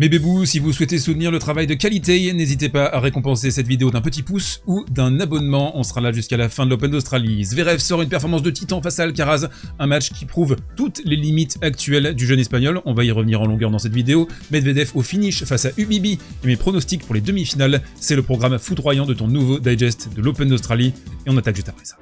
Mes bébous, si vous souhaitez soutenir le travail de qualité, n'hésitez pas à récompenser cette vidéo d'un petit pouce ou d'un abonnement. On sera là jusqu'à la fin de l'Open d'Australie. Zverev sort une performance de titan face à Alcaraz, un match qui prouve toutes les limites actuelles du jeune espagnol. On va y revenir en longueur dans cette vidéo. Medvedev au finish face à Ubibi et mes pronostics pour les demi-finales. C'est le programme foudroyant de ton nouveau digest de l'Open d'Australie. Et on attaque juste après ça.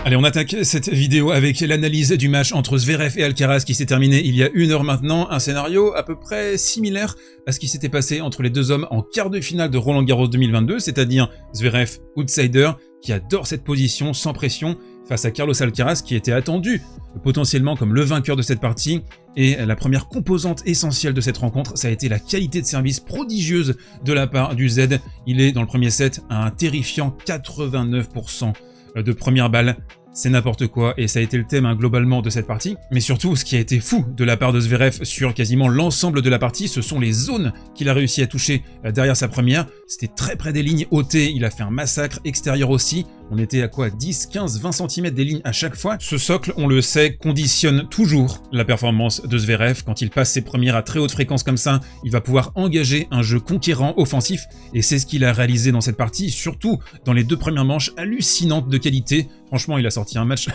Allez, on attaque cette vidéo avec l'analyse du match entre Zverev et Alcaraz qui s'est terminé il y a 1 heure maintenant. Un scénario à peu près similaire à ce qui s'était passé entre les deux hommes en quart de finale de Roland-Garros 2022, c'est-à-dire Zverev, outsider, qui adore cette position sans pression face à Carlos Alcaraz qui était attendu potentiellement comme le vainqueur de cette partie. Et la première composante essentielle de cette rencontre, ça a été la qualité de service prodigieuse de la part du Z. Il est dans le premier set à un terrifiant 89% de première balle. C'est n'importe quoi et ça a été le thème globalement de cette partie. Mais surtout, ce qui a été fou de la part de Zverev sur quasiment l'ensemble de la partie, ce sont les zones qu'il a réussi à toucher derrière sa première. C'était très près des lignes hautées, il a fait un massacre extérieur aussi. On était à quoi, 10, 15, 20 cm des lignes à chaque fois. Ce socle, on le sait, conditionne toujours la performance de Zverev. Quand il passe ses premières à très haute fréquence comme ça, il va pouvoir engager un jeu conquérant offensif. Et c'est ce qu'il a réalisé dans cette partie, surtout dans les 2 premières manches hallucinantes de qualité. Franchement, il a sorti un match,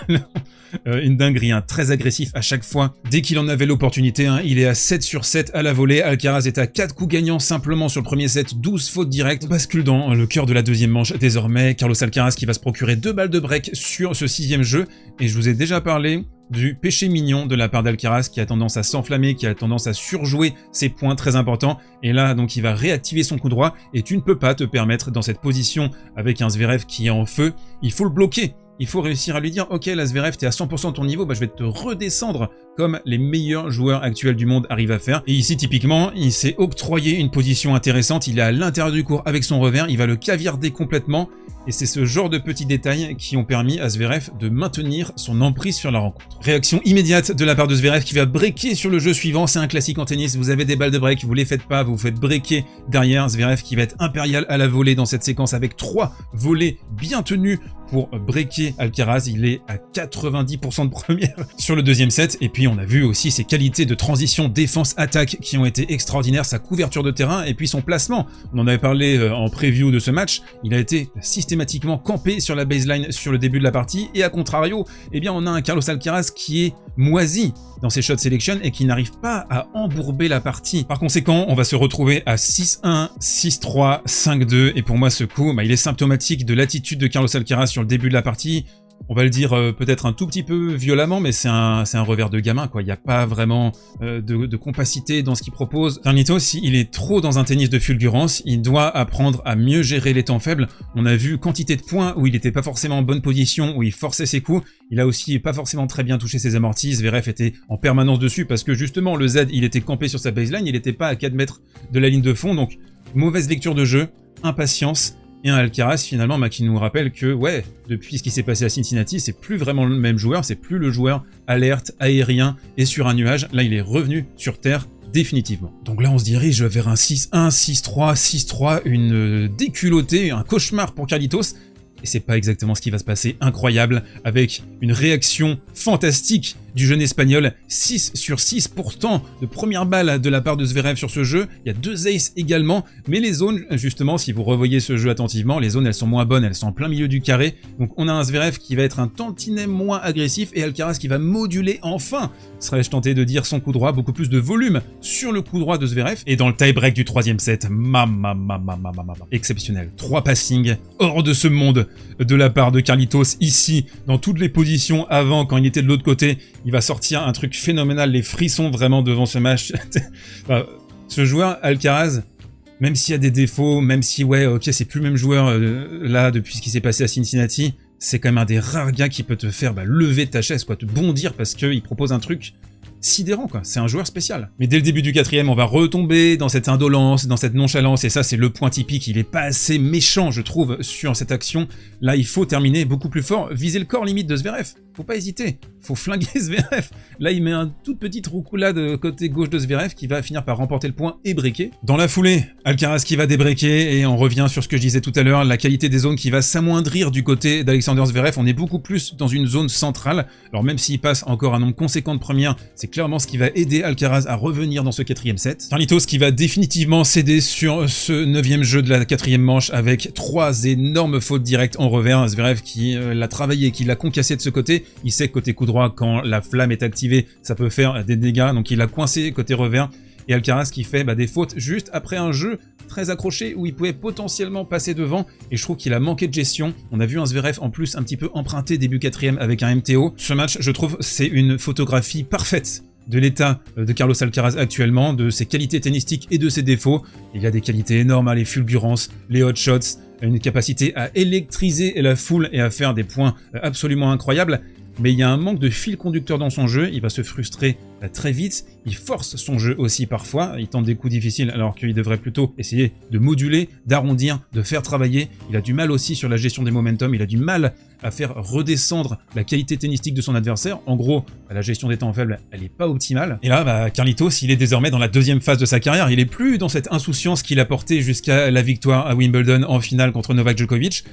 une dinguerie, très agressif à chaque fois. Dès qu'il en avait l'opportunité, il est à 7 sur 7 à la volée. Alcaraz est à 4 coups gagnants simplement sur le premier set, 12 fautes directes. Bascule dans le cœur de la deuxième manche désormais. Carlos Alcaraz qui va se procurer 2 balles de break sur ce 6e jeu. Et je vous ai déjà parlé du péché mignon de la part d'Alcaraz qui a tendance à s'enflammer, qui a tendance à surjouer ses points très importants. Et là, donc, il va réactiver son coup droit. Et tu ne peux pas te permettre dans cette position avec un Zverev qui est en feu. Il faut le bloquer. Il faut réussir à lui dire « Ok, là, Zverev, t'es à 100% de ton niveau, je vais te redescendre comme les meilleurs joueurs actuels du monde arrivent à faire. » Et ici, typiquement, il s'est octroyé une position intéressante. Il est à l'intérieur du court avec son revers. Il va le caviarder complètement. Et c'est ce genre de petits détails qui ont permis à Zverev de maintenir son emprise sur la rencontre. Réaction immédiate de la part de Zverev qui va breaker sur le jeu suivant. C'est un classique en tennis. Vous avez des balles de break, vous les faites pas, vous vous faites breaker derrière. Zverev qui va être impérial à la volée dans cette séquence avec 3 volées bien tenues pour breaker Alcaraz. Il est à 90% de première sur le 2e set. Et puis on a vu aussi ses qualités de transition défense-attaque qui ont été extraordinaires, sa couverture de terrain et puis son placement. On en avait parlé en preview de ce match. Il a été systématiquement campé sur la baseline sur le début de la partie. Et à contrario, eh bien on a un Carlos Alcaraz qui est moisi dans ses shot selection et qui n'arrive pas à embourber la partie. Par conséquent, on va se retrouver à 6-1, 6-3, 5-2 et pour moi ce coup, il est symptomatique de l'attitude de Carlos Alcaraz sur le début de la partie. On va le dire peut-être un tout petit peu violemment, mais c'est un revers de gamin, quoi. Il n'y a pas vraiment de compacité dans ce qu'il propose. Carlitos, il est trop dans un tennis de fulgurance, il doit apprendre à mieux gérer les temps faibles. On a vu quantité de points où il n'était pas forcément en bonne position, où il forçait ses coups. Il a aussi pas forcément très bien touché ses amortis. Zverev était en permanence dessus parce que justement le Z, il était campé sur sa baseline, il n'était pas à 4 mètres de la ligne de fond, donc mauvaise lecture de jeu, impatience. Et un Alcaraz finalement qui nous rappelle que ouais, depuis ce qui s'est passé à Cincinnati, c'est plus vraiment le même joueur, c'est plus le joueur alerte, aérien et sur un nuage. Là, il est revenu sur terre définitivement. Donc là, on se dirige vers un 6-1, 6-3, 6-3, une déculottée, un cauchemar pour Carlitos. Et c'est pas exactement ce qui va se passer, incroyable, avec une réaction fantastique du jeune espagnol, 6 sur 6 pourtant de première balle de la part de Zverev sur ce jeu. Il y a 2 aces également, mais les zones, justement, si vous revoyez ce jeu attentivement, les zones elles sont moins bonnes, elles sont en plein milieu du carré. Donc on a un Zverev qui va être un tantinet moins agressif et Alcaraz qui va moduler enfin, serais-je tenté de dire, son coup droit, beaucoup plus de volume sur le coup droit de Zverev. Et dans le tie-break du 3e set, exceptionnel. 3 passings hors de ce monde de la part de Carlitos ici, dans toutes les positions avant, quand il était de l'autre côté. Il va sortir un truc phénoménal, les frissons vraiment devant ce match. Ce joueur, Alcaraz, même s'il y a des défauts, même si, ouais, ok, c'est plus le même joueur là depuis ce qui s'est passé à Cincinnati, c'est quand même un des rares gars qui peut te faire lever de ta chaise, quoi, te bondir parce qu'il propose un truc sidérant, quoi. C'est un joueur spécial. Mais dès le début du 4e, on va retomber dans cette indolence, dans cette nonchalance, et ça, c'est le point typique. Il est pas assez méchant, je trouve, sur cette action. Là, il faut terminer beaucoup plus fort, viser le corps limite de Zverev. faut pas hésiter, faut flinguer Zverev. Là, il met un toute petite roucoulade côté gauche de Zverev qui va finir par remporter le point et breaker. Dans la foulée, Alcaraz qui va débreaker et on revient sur ce que je disais tout à l'heure, la qualité des zones qui va s'amoindrir du côté d'Alexander Zverev. On est beaucoup plus dans une zone centrale. Alors même s'il passe encore un nombre conséquent de premières, c'est clairement ce qui va aider Alcaraz à revenir dans ce 4e set. Carlitos qui va définitivement céder sur ce 9e jeu de la 4e manche avec 3 énormes fautes directes en revers. Zverev qui l'a travaillé, qui l'a concassé de ce côté. Il sait que côté coup droit, quand la flamme est activée, ça peut faire des dégâts. Donc il a coincé côté revers. Et Alcaraz qui fait des fautes juste après un jeu très accroché où il pouvait potentiellement passer devant. Et je trouve qu'il a manqué de gestion. On a vu un Zverev en plus un petit peu emprunté début 4e avec un MTO. Ce match, je trouve, c'est une photographie parfaite de l'état de Carlos Alcaraz actuellement, de ses qualités tennistiques et de ses défauts. Il a des qualités énormes, les fulgurances, les hot shots, une capacité à électriser la foule et à faire des points absolument incroyables. Mais il y a un manque de fil conducteur dans son jeu, il va se frustrer très vite, il force son jeu aussi parfois, il tente des coups difficiles alors qu'il devrait plutôt essayer de moduler, d'arrondir, de faire travailler. Il a du mal aussi sur la gestion des momentum, il a du mal à faire redescendre la qualité tennistique de son adversaire. En gros, la gestion des temps faibles, elle n'est pas optimale. Et là, Carlitos, il est désormais dans la 2e phase de sa carrière, il est plus dans cette insouciance qu'il a portée jusqu'à la victoire à Wimbledon en finale contre Novak Djokovic.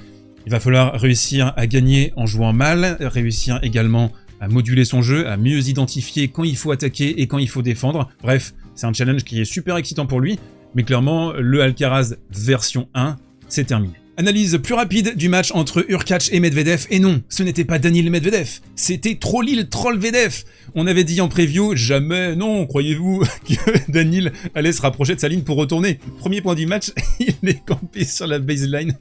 Il va falloir réussir à gagner en jouant mal, réussir également à moduler son jeu, à mieux identifier quand il faut attaquer et quand il faut défendre. Bref, c'est un challenge qui est super excitant pour lui, mais clairement, le Alcaraz version 1, c'est terminé. Analyse plus rapide du match entre Hurkacz et Medvedev, et non, ce n'était pas Daniil Medvedev, c'était Trollil Trollvedev. On avait dit en preview, jamais, non, croyez-vous que Daniil allait se rapprocher de sa ligne pour retourner. Premier point du match, il est campé sur la baseline.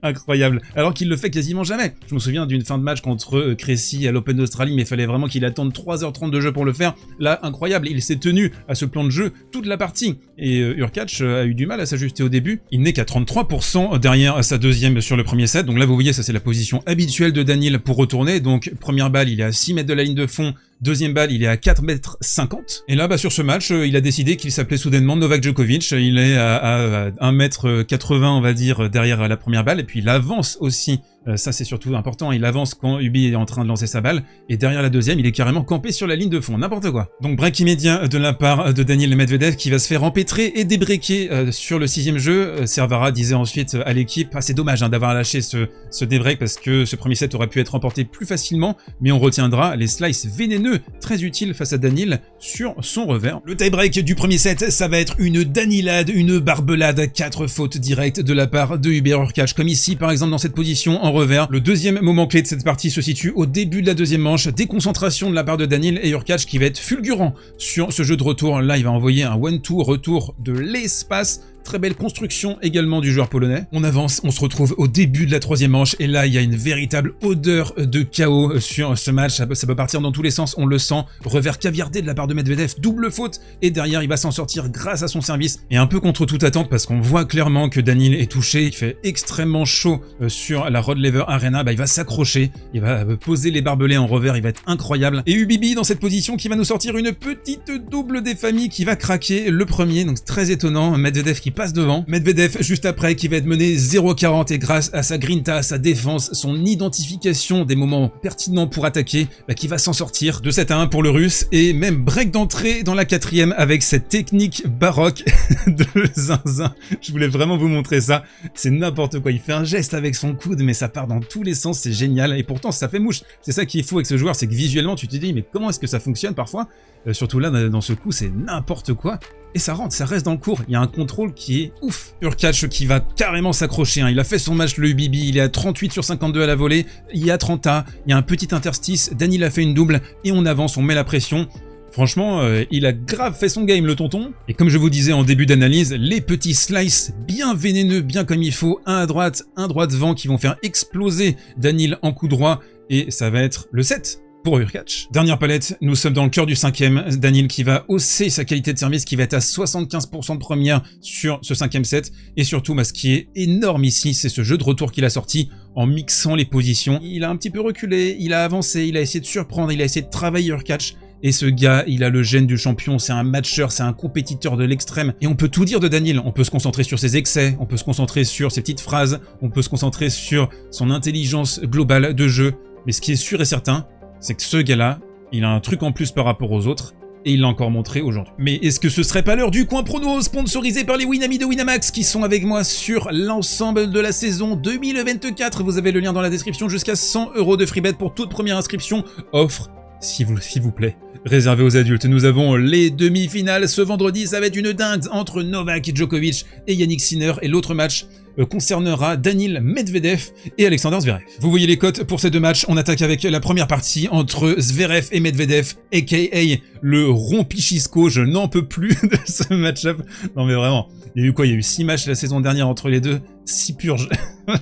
Incroyable. Alors qu'il le fait quasiment jamais. Je me souviens d'une fin de match contre Cressy à l'Open d'Australie, mais il fallait vraiment qu'il attende 3h30 de jeu pour le faire. Là, incroyable, il s'est tenu à ce plan de jeu toute la partie. Et Hurkacz a eu du mal à s'ajuster au début. Il n'est qu'à 33% derrière sa 2e sur le premier set. Donc là, vous voyez, ça c'est la position habituelle de Daniil pour retourner. Donc première balle, il est à 6 mètres de la ligne de fond. Deuxième balle, il est à 4,50 m. Et là, sur ce match, il a décidé qu'il s'appelait soudainement Novak Djokovic. Il est à 1,80 m, on va dire, derrière la première balle. Et puis il avance aussi, ça c'est surtout important, il avance quand Ubi est en train de lancer sa balle. Et derrière la deuxième, il est carrément campé sur la ligne de fond, n'importe quoi. Donc break immédiat de la part de Daniil Medvedev qui va se faire empêtrer et débreaker sur le 6e jeu. Servara disait ensuite à l'équipe, c'est dommage d'avoir lâché ce débreak parce que ce premier set aurait pu être remporté plus facilement, mais on retiendra les slices vénéneux très utiles face à Daniil sur son revers. Le tie-break du premier set, ça va être une Danilade, une barbelade, 4 fautes directes de la part de Hubert Hurkacz, comme ici par exemple dans cette position en revers. Le deuxième moment clé de cette partie se situe au début de la 2e manche, déconcentration de la part de Daniil et Hurkacz qui va être fulgurant sur ce jeu de retour. Là, il va envoyer un 1-2 retour de l'espace. Très belle construction également du joueur polonais. On avance, on se retrouve au début de la 3e manche et là il y a une véritable odeur de chaos sur ce match. Ça peut partir dans tous les sens, on le sent. Revers caviardé de la part de Medvedev, double faute et derrière il va s'en sortir grâce à son service. Et un peu contre toute attente parce qu'on voit clairement que Daniil est touché. Il fait extrêmement chaud sur la Rod Laver Arena. Il va s'accrocher, il va poser les barbelés en revers, il va être incroyable. Et Ubibi dans cette position qui va nous sortir une petite double des familles qui va craquer le premier. Donc très étonnant, Medvedev qui passe devant. Medvedev juste après qui va être mené 0,40 et grâce à sa grinta, sa défense, son identification des moments pertinents pour attaquer, qui va s'en sortir de 7-1 pour le russe et même break d'entrée dans la 4e avec cette technique baroque de zinzin. Je voulais vraiment vous montrer ça. C'est n'importe quoi. Il fait un geste avec son coude mais ça part dans tous les sens. C'est génial et pourtant ça fait mouche. C'est ça qui est fou avec ce joueur, c'est que visuellement tu te dis mais comment est-ce que ça fonctionne parfois surtout là dans ce coup c'est n'importe quoi. Et ça rentre, ça reste dans le cours. Il y a un contrôle qui est ouf. Hurkacz qui va carrément s'accrocher. Il a fait son match le Ubibi. Il est à 38 sur 52 à la volée. Il y a 30A. Il y a un petit interstice. Daniil a fait une double. Et on avance, on met la pression. Franchement, il a grave fait son game le tonton. Et comme je vous disais en début d'analyse, les petits slices bien vénéneux, bien comme il faut. Un à droite, un droit devant qui vont faire exploser Daniil en coup droit. Et ça va être le 7. Pour Hurkacz. Dernière palette, nous sommes dans le cœur du 5e. Daniil qui va hausser sa qualité de service, qui va être à 75% de première sur ce 5e set. Et surtout, ce qui est énorme ici, c'est ce jeu de retour qu'il a sorti en mixant les positions. Il a un petit peu reculé, il a avancé, il a essayé de surprendre, il a essayé de travailler Hurkacz. Et ce gars, il a le gène du champion, c'est un matcheur, c'est un compétiteur de l'extrême. Et on peut tout dire de Daniil, on peut se concentrer sur ses excès, on peut se concentrer sur ses petites phrases, on peut se concentrer sur son intelligence globale de jeu. Mais ce qui est sûr et certain, c'est que ce gars-là, il a un truc en plus par rapport aux autres, et il l'a encore montré aujourd'hui. Mais est-ce que ce serait pas l'heure du coin prono sponsorisé par les Winami de Winamax qui sont avec moi sur l'ensemble de la saison 2024? Vous avez le lien dans la description, jusqu'à 100 € de free bet pour toute première inscription. Offre, s'il vous plaît, réservé aux adultes. Nous avons les demi-finales ce vendredi, ça va être une dingue entre Novak Djokovic et Yannick Sinner, et l'autre match concernera Daniil Medvedev et Alexander Zverev. Vous voyez les cotes pour ces deux matchs. On attaque avec la première partie entre Zverev et Medvedev, aka le rompichisco. Je n'en peux plus de ce match-up. Non mais vraiment, il y a eu quoi? Il y a eu 6 matchs la saison dernière entre les deux. 6 purges,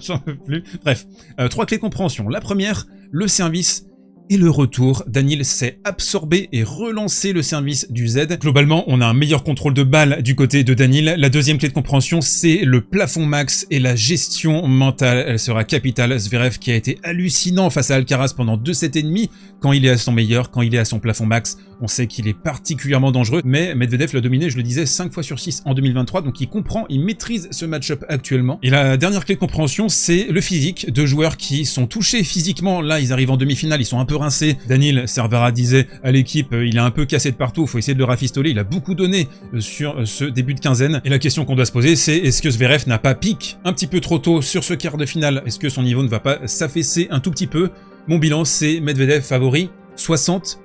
j'en peux plus. Bref, 3 clés de compréhension. La première, le service et le retour. Daniil sait absorber et relancer le service du Z. Globalement, on a un meilleur contrôle de balle du côté de Daniil. La deuxième clé de compréhension, c'est le plafond max et la gestion mentale. Elle sera capitale. Zverev qui a été hallucinant face à Alcaraz pendant 2 sets et demi, quand il est à son meilleur, quand il est à son plafond max, on sait qu'il est particulièrement dangereux, mais Medvedev l'a dominé, je le disais, 5 fois sur 6 en 2023, donc il comprend, il maîtrise ce match-up actuellement. Et la dernière clé de compréhension, c'est le physique, de joueurs qui sont touchés physiquement. Là, ils arrivent en demi-finale, ils sont un peu rincés. Daniil, Cervera disait à l'équipe, il est un peu cassé de partout, il faut essayer de le rafistoler. Il a beaucoup donné sur ce début de quinzaine. Et la question qu'on doit se poser, c'est est-ce que Zverev n'a pas piqué un petit peu trop tôt sur ce quart de finale? Est-ce que son niveau ne va pas s'affaisser un tout petit peu? Mon bilan, c'est Medvedev favori, 60-40.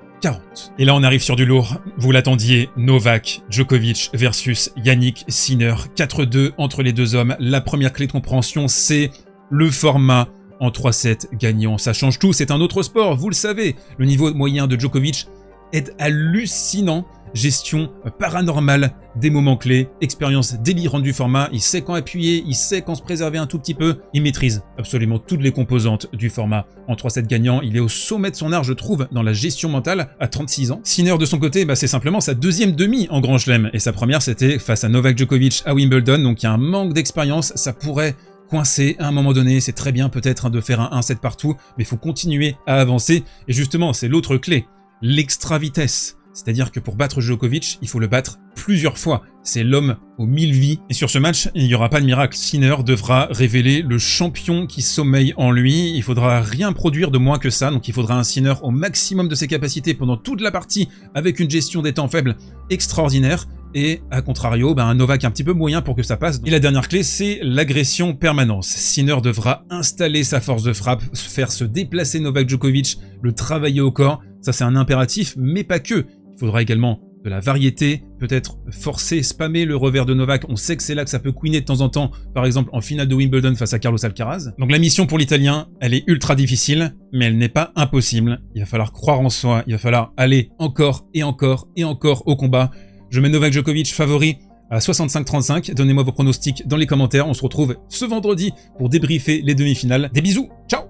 Et là, on arrive sur du lourd. Vous l'attendiez, Novak Djokovic versus Yannick Sinner. 4-2 entre les deux hommes. La première clé de compréhension, c'est le format en 3-7 gagnant. Ça change tout, c'est un autre sport, vous le savez. Le niveau moyen de Djokovic est hallucinant. Gestion paranormale des moments clés, expérience délirante du format, il sait quand appuyer, il sait quand se préserver un tout petit peu, il maîtrise absolument toutes les composantes du format en 3-7 gagnant, il est au sommet de son art je trouve dans la gestion mentale à 36 ans. Sinner de son côté, c'est simplement sa deuxième demi en Grand Chelem, et sa première c'était face à Novak Djokovic à Wimbledon, donc il y a un manque d'expérience, ça pourrait coincé à un moment donné, c'est très bien peut-être de faire un 1-7 partout, mais il faut continuer à avancer, et justement c'est l'autre clé, l'extra vitesse. C'est-à-dire que pour battre Djokovic, il faut le battre plusieurs fois. C'est l'homme aux 1000 vies. Et sur ce match, il n'y aura pas de miracle. Sinner devra révéler le champion qui sommeille en lui. Il faudra rien produire de moins que ça. Donc il faudra un Sinner au maximum de ses capacités pendant toute la partie avec une gestion des temps faibles extraordinaire. Et à contrario, un Novak un petit peu moyen pour que ça passe. Et la dernière clé, c'est l'agression permanence. Sinner devra installer sa force de frappe, faire se déplacer Novak Djokovic, le travailler au corps. Ça, c'est un impératif, mais pas que. Il faudra également de la variété, peut-être forcer, spammer le revers de Novak. On sait que c'est là que ça peut queener de temps en temps, par exemple en finale de Wimbledon face à Carlos Alcaraz. Donc la mission pour l'Italien, elle est ultra difficile, mais elle n'est pas impossible. Il va falloir croire en soi, il va falloir aller encore et encore et encore au combat. Je mets Novak Djokovic favori à 65-35. Donnez-moi vos pronostics dans les commentaires. On se retrouve ce vendredi pour débriefer les demi-finales. Des bisous, ciao!